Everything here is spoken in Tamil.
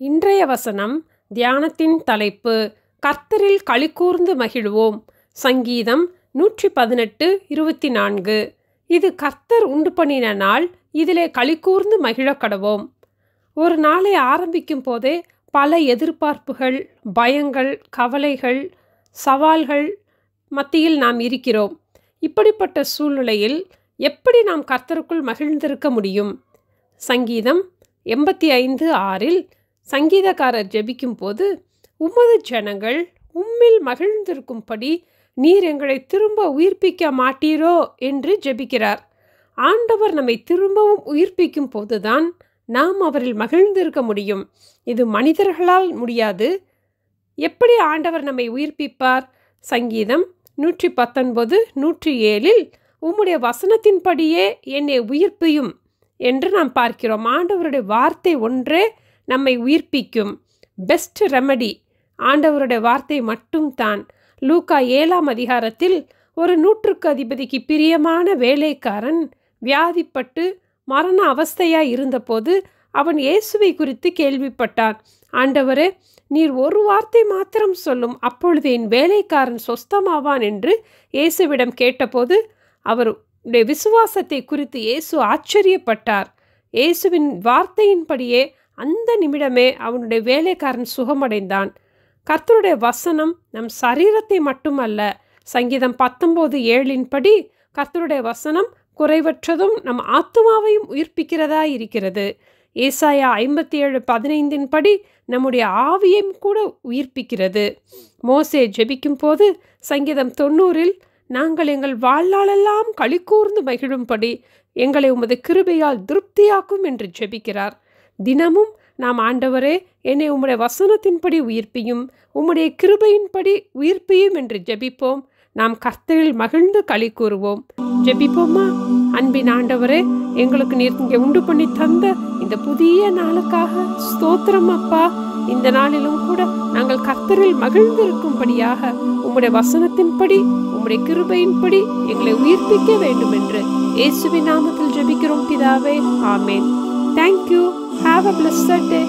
இன்றைய வசனம் தியானத்தின் தலைப்பு கர்த்தரில் களிகூர்ந்து மகிழ்வோம். சங்கீதம் 118:24. இது கர்த்தர் உண்டு பண்ணின நாள், இதிலே களிகூர்ந்து மகிழக்கடவோம். ஒரு நாளை ஆரம்பிக்கும் போதே பல எதிர்பார்ப்புகள், பயங்கள், கவலைகள், சவால்கள் மத்தியில் நாம் இருக்கிறோம். இப்படிப்பட்ட சூழ்நிலையில் எப்படி நாம் கர்த்தருக்குள் மகிழ்ந்திருக்க முடியும்? சங்கீதம் 85:6 சங்கீதக்காரர் ஜெபிக்கும் போது, உமது ஜனங்கள் உம்மில் மகிழ்ந்திருக்கும்படி நீர் எங்களை திரும்ப உயிர்ப்பிக்க மாட்டீரோ என்று ஜெபிக்கிறார். ஆண்டவர் நம்மை திரும்பவும் உயிர்ப்பிக்கும் போதுதான் நாம் அவரில் மகிழ்ந்திருக்க முடியும். இது மனிதர்களால் முடியாது. எப்படி ஆண்டவர் நம்மை உயிர்ப்பிப்பார்? சங்கீதம் 119:107 உம்முடைய வசனத்தின்படியே என்னை உயிர்ப்பியும் என்று நாம் பார்க்கிறோம். ஆண்டவருடைய வார்த்தை ஒன்றே நம்மை உயிர்ப்பிக்கும். பெஸ்ட் ரெமடி ஆண்டவருடைய வார்த்தை மட்டும்தான். லூக்கா 7 ஒரு 100க்கு அதிபதிக்கு பிரியமான வேலைக்காரன் வியாதிப்பட்டு மரண அவஸ்தையாய் இருந்தபோது அவன் இயேசுவை குறித்து கேள்விப்பட்டான். ஆண்டவரே, நீர் ஒரு வார்த்தை மாத்திரம் சொல்லும், அப்பொழுது என் வேலைக்காரன் சொஸ்தமாவான் என்று இயேசுவிடம் கேட்டபோது அவருடைய விசுவாசத்தை குறித்து இயேசு ஆச்சரியப்பட்டார். இயேசுவின் வார்த்தையின்படியே அந்த நிமிடமே அவனுடைய வேலைக்காரன் சுகமடைந்தான். கர்த்தருடைய வசனம் நம் சரீரத்தை மட்டுமல்ல, சங்கீதம் 19:7 கர்த்தருடைய வசனம் குறைவற்றதும் நம் ஆத்துமாவையும் உயிர்ப்பிக்கிறதா இருக்கிறது. ஏசாயா 57:15 நம்முடைய ஆவியையும் கூட உயிர்ப்பிக்கிறது. மோசே ஜெபிக்கும் போது சங்கீதம் 90 நாங்கள் எங்கள் வாழ்நாளெல்லாம் களிகூர்ந்து மகிழும்படி எங்களை உமது கிருபையால் திருப்தியாக்கும் என்று ஜெபிக்கிறார். தினமும் நாம், ஆண்டவரே, என்னை உம்முடைய வசனத்தின்படி உயிர்ப்பியும், உம்முடைய கிருபையின்படி உயிர்ப்பியும் என்று ஜெபிப்போம். நாம் கர்த்தரில் மகிழ்ந்து களி கூறுவோம். ஜெபிப்போமா? அன்பின் ஆண்டவரே, எங்களுக்கு நீர் இங்கே உண்டு பண்ணி தந்த இந்த புதிய நாளுக்காக ஸ்தோத்திரம் அப்பா. இந்த நாளிலும் கூட நாங்கள் கர்த்தரில் மகிழ்ந்திருக்கும்படியாக உம்முடைய வசனத்தின்படி, உம்முடைய கிருபையின்படி எங்களை உயிர்ப்பிக்க வேண்டும் என்று இயேசுவின் நாமத்தில் ஜெபிக்கிறோம் பிதாவே. ஆமேன். Thank you. Have a blessed day.